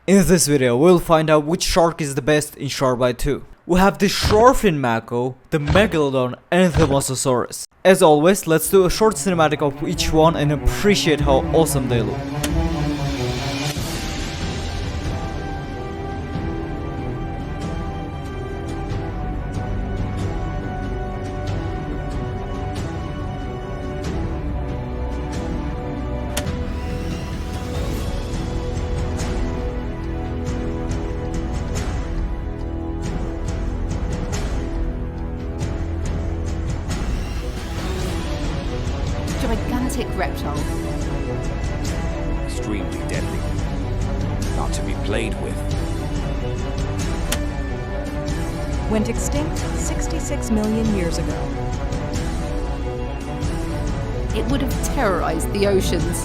In this video, we'll find out which shark is the best in SharkBite 2. We have the shoreline mako, the megalodon, and the massosaurus. As always, let's do a short cinematic of each one and appreciate how awesome they look. Gigantic reptile. Extremely deadly. Not to be played with. Went extinct 66 million years ago. It would have terrorized the oceans.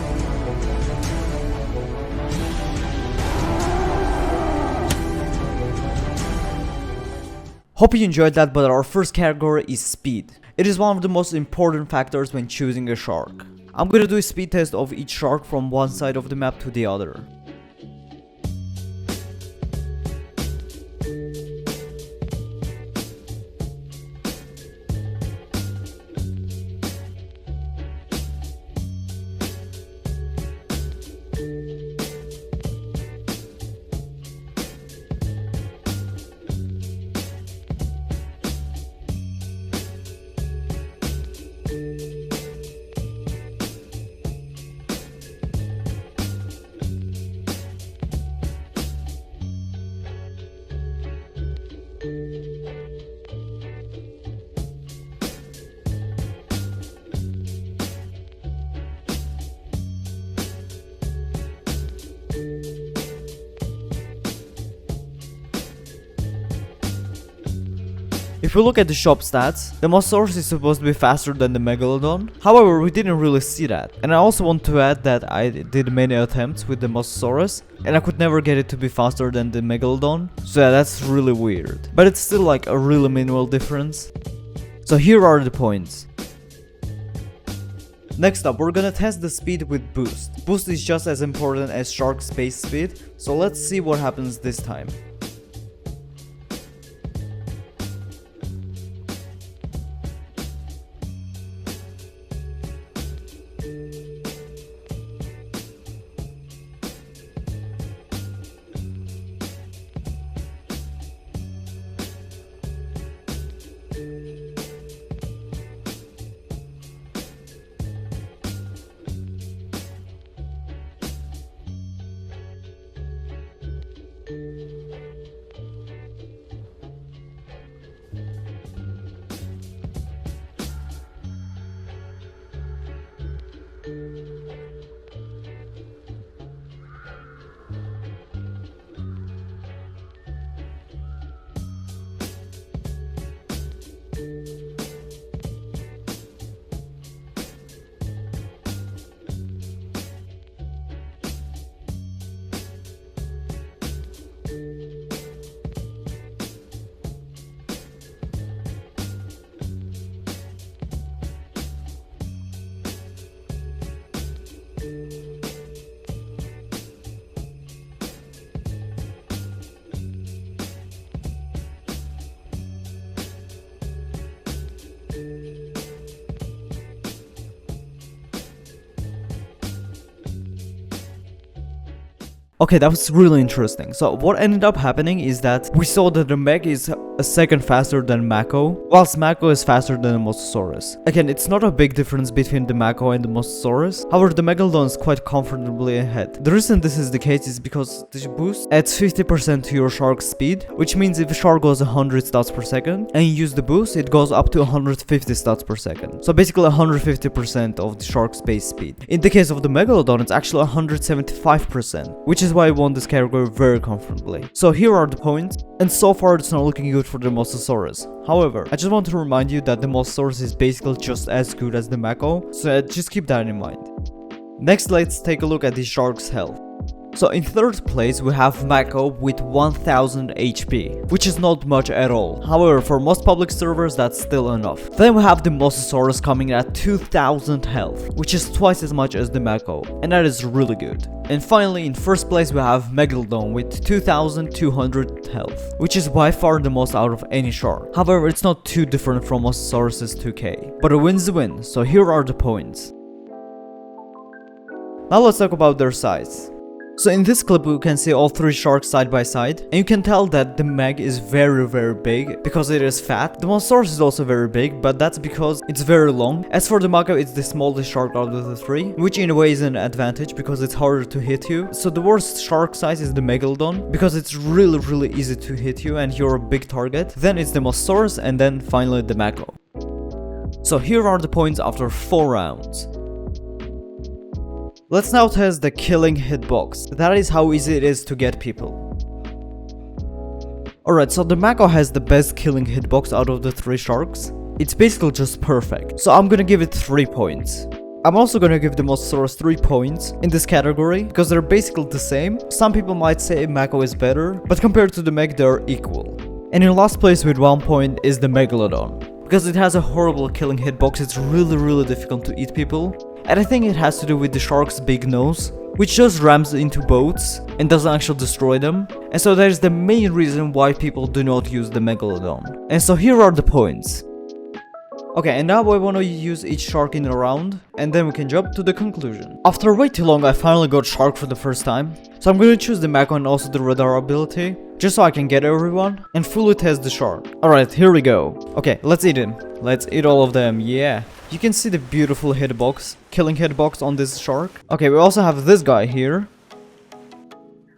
Hope you enjoyed that, but our first category is speed. It is one of the most important factors when choosing a shark. I'm gonna do a speed test of each shark from one side of the map to the other. If we look at the shop stats, the massosaurus is supposed to be faster than the megalodon. However, we didn't really see that. And I also want to add that I did many attempts with the massosaurus and I could never get it to be faster than the megalodon. So yeah, that's really weird. But it's still like a really minimal difference. So here are the points. Next up, we're gonna test the speed with boost. Boost is just as important as shark space speed. So let's see what happens this time. Okay, that was really interesting. So what ended up happening is that we saw that the Meg is a second faster than Mako, whilst Mako is faster than the Massosaurus. Again, it's not a big difference between the Mako and the Massosaurus. However, the Megalodon is quite comfortably ahead. The reason this is the case is because the boost adds 50% to your shark's speed, which means if a shark goes 100 stats per second and you use the boost, it goes up to 150 stats per second. So basically 150% of the shark's base speed. In the case of the Megalodon, it's actually 175%, which is why I won this category very comfortably. So here are the points, and so far it's not looking good for the Massosaurus. However, I just want to remind you that the Massosaurus is basically just as good as the Mako, so just keep that in mind. Next, let's take a look at the shark's health. So in third place we have Mako with 1000 HP, which is not much at all. However, for most public servers that's still enough. Then we have the Mosasaurus coming at 2000 health, which is twice as much as the Mako, and that is really good. And finally, in first place we have Megalodon with 2200 health, which is by far the most out of any shark. However, it's not too different from Mosasaurus's 2k, but a win's a win, so here are the points. Now let's talk about their size. So in this clip we can see all three sharks side by side, and you can tell that the Meg is very big because it is fat. The Mosasaurus is also very big, but that's because it's very long. As for the Mako, it's the smallest shark out of the three, which in a way is an advantage because it's harder to hit you. So the worst shark size is the Megalodon because it's really easy to hit you and you're a big target. Then it's the Mosasaurus, and then finally the Mako. So here are the points after 4 rounds. Let's now test the killing hitbox. That is how easy it is to get people. Alright, so the Mako has the best killing hitbox out of the 3 sharks. It's basically just perfect. So I'm gonna give it 3 points. I'm also gonna give the Mosasaurus 3 points in this category because they're basically the same. Some people might say Mako is better, but compared to the Meg they're equal. And in last place with 1 point is the Megalodon. Because it has a horrible killing hitbox, it's really difficult to eat people. And I think it has to do with the shark's big nose, which just rams into boats and doesn't actually destroy them. And so that is the main reason why people do not use the Megalodon. And so here are the points. Okay, and now I want to use each shark in a round, and then we can jump to the conclusion. After way too long, I finally got shark for the first time. So I'm going to choose the Mako and also the radar ability, just so I can get everyone and fully test the shark. Alright, here we go. Okay, let's eat him. Let's eat all of them, yeah. You can see the beautiful hitbox, killing hitbox on this shark. Okay, we also have this guy here.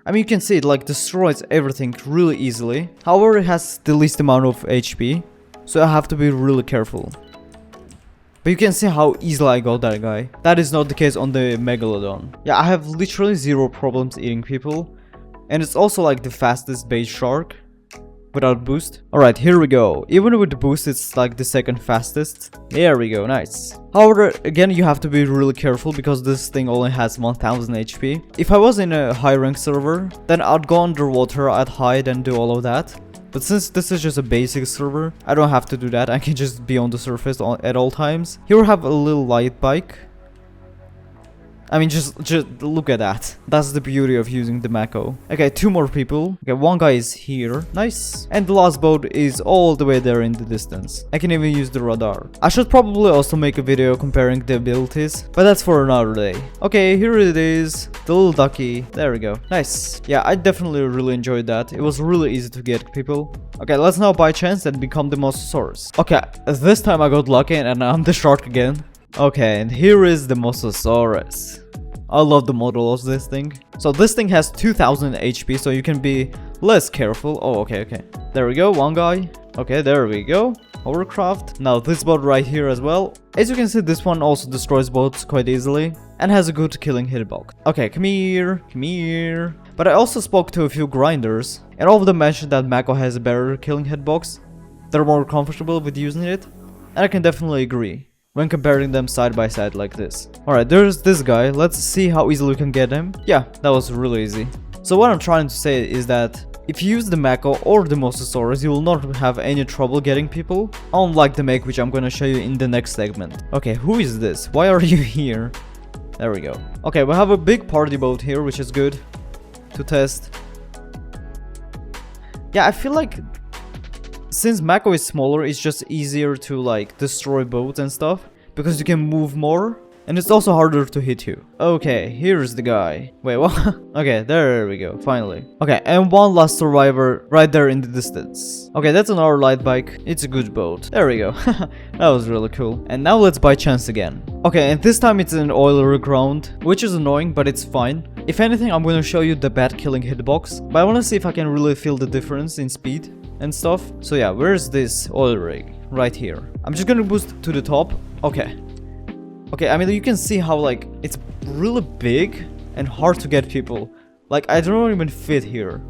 I mean, you can see it like destroys everything really easily. However, it has the least amount of HP, so I have to be really careful. But you can see how easily I got that guy. That is not the case on the Megalodon. Yeah, I have literally 0 problems eating people. And it's also like the fastest bait shark without boost. Alright, here we go. Even with the boost, it's like the second fastest. There we go, nice. However, again, you have to be really careful because this thing only has 1000 HP. If I was in a high rank server, then I'd go underwater, I'd hide and do all of that. But since this is just a basic server, I don't have to do that. I can just be on the surface at all times. Here we have a little light bike. I mean, just look at that. That's the beauty of using the Mako. Okay, 2 more people. Okay, 1 guy is here. Nice. And the last boat is all the way there in the distance. I can even use the radar. I should probably also make a video comparing the abilities, but that's for another day. Okay, here it is. The little ducky. There we go. Nice. Yeah, I definitely really enjoyed that. It was really easy to get people. Okay, let's now by chance and become the Mosasaurus. Okay, this time I got lucky and I'm the shark again. Okay, and here is the Mosasaurus. I love the model of this thing. So this thing has 2000 HP, so you can be less careful. Oh, okay. There we go, 1 guy. Okay, there we go. Hovercraft. Now this boat right here as well. As you can see, this one also destroys boats quite easily and has a good killing hitbox. Okay, come here. But I also spoke to a few grinders, and all of them mentioned that Mako has a better killing hitbox. They're more comfortable with using it, and I can definitely agree when comparing them side by side like this. Alright, there's this guy. Let's see how easily we can get him. Yeah, that was really easy. So what I'm trying to say is that if you use the Mako or the Mosasaurus, you will not have any trouble getting people, unlike the Meg, which I'm gonna show you in the next segment. Okay, who is this? Why are you here? There we go. Okay, we have a big party boat here, which is good to test. Yeah, I feel like since Mako is smaller, it's just easier to like destroy boats and stuff because you can move more, and it's also harder to hit you. Okay, here's the guy. Wait, what? Okay, there we go, finally. Okay, and 1 last survivor right there in the distance. Okay, that's another light bike. It's a good boat. There we go. That was really cool. And now let's by chance again. Okay, and this time it's an oil rig ground, which is annoying, but it's fine. If anything, I'm gonna show you the bad killing hitbox, but I wanna see if I can really feel the difference in speed and stuff. So yeah, where's this oil rig? Right here. I'm just gonna boost to the top. Okay, I mean, you can see how like it's really big and hard to get people. Like, I don't even fit here.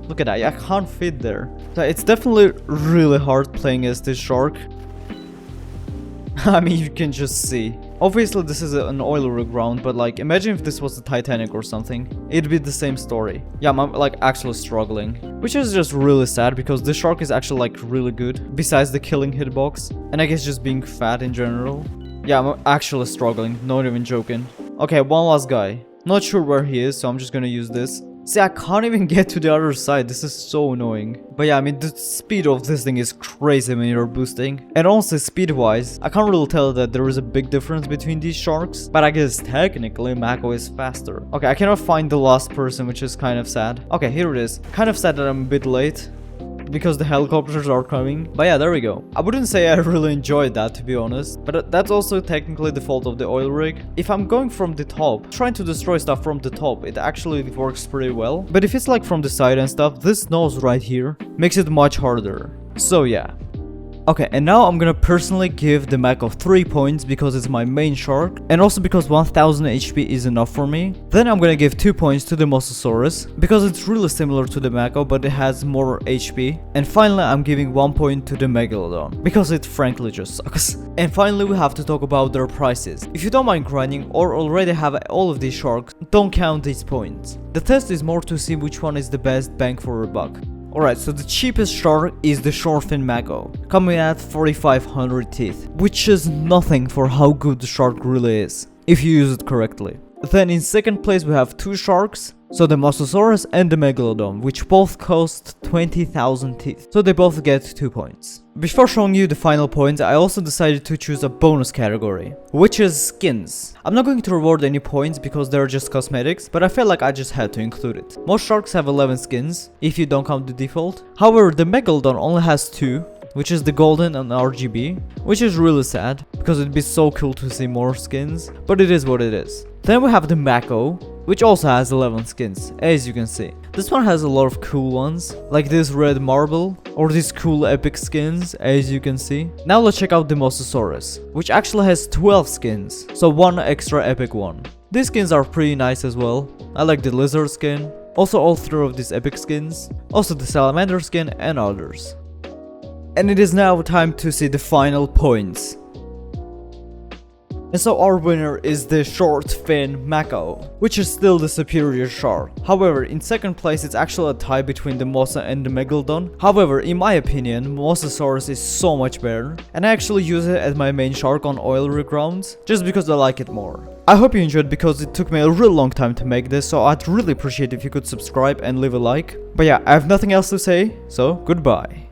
Look at that, I can't fit there. So it's definitely really hard playing as this shark. I mean, you can just see. Obviously, this is an oil rig round, but like, imagine if this was the Titanic or something. It'd be the same story. Yeah, I'm like actually struggling. Which is just really sad because this shark is actually like really good. Besides the killing hitbox. And I guess just being fat in general. Yeah, I'm actually struggling. Not even joking. Okay, one last guy. Not sure where he is, so I'm just gonna use this. See, I can't even get to the other side. This is so annoying. But yeah, I mean, the speed of this thing is crazy when you're boosting. And also, speed-wise, I can't really tell that there is a big difference between these sharks. But I guess technically, Mako is faster. Okay, I cannot find the last person, which is kind of sad. Okay, here it is. Kind of sad that I'm a bit late, because the helicopters are coming. But yeah, there we go. I wouldn't say I really enjoyed that, to be honest, but that's also technically the fault of the oil rig. If I'm going from the top, trying to destroy stuff from the top, it actually works pretty well. But if it's like from the side and stuff, this nose right here makes it much harder. So yeah. Okay, and now I'm gonna personally give the Mako 3 points because it's my main shark, and also because 1000 HP is enough for me. Then I'm gonna give 2 points to the Mosasaurus, because it's really similar to the Mako, but it has more HP. And finally, I'm giving 1 point to the Megalodon, because it frankly just sucks. And finally, we have to talk about their prices. If you don't mind grinding or already have all of these sharks, don't count these points. The test is more to see which one is the best bang for a buck. Alright, so the cheapest shark is the Shorefin Mako, coming at 4500 teeth, which is nothing for how good the shark really is, if you use it correctly. Then in second place we have 2 sharks, so the Mosasaurus and the Megalodon, which both cost 20,000 teeth, so they both get 2 points. Before showing you the final points, I also decided to choose a bonus category, which is skins. I'm not going to reward any points because they're just cosmetics, but I felt like I just had to include it. Most sharks have 11 skins, if you don't count the default. However, the Megalodon only has 2, which is the golden and RGB, which is really sad, because it'd be so cool to see more skins, but it is what it is. Then we have the Mako, which also has 11 skins, as you can see. This one has a lot of cool ones, like this red marble, or these cool epic skins, as you can see. Now let's check out the Mosasaurus, which actually has 12 skins, so 1 extra epic one. These skins are pretty nice as well. I like the lizard skin, also all 3 of these epic skins, also the salamander skin and others. And it is now time to see the final points. And so our winner is the short fin Mako, which is still the superior shark. However, in second place it's actually a tie between the Mosa and the Megalodon. However, in my opinion, Mosasaurus is so much better, and I actually use it as my main shark on oil rig rounds, just because I like it more. I hope you enjoyed because it took me a real long time to make this, so I'd really appreciate if you could subscribe and leave a like. But yeah, I have nothing else to say, so goodbye.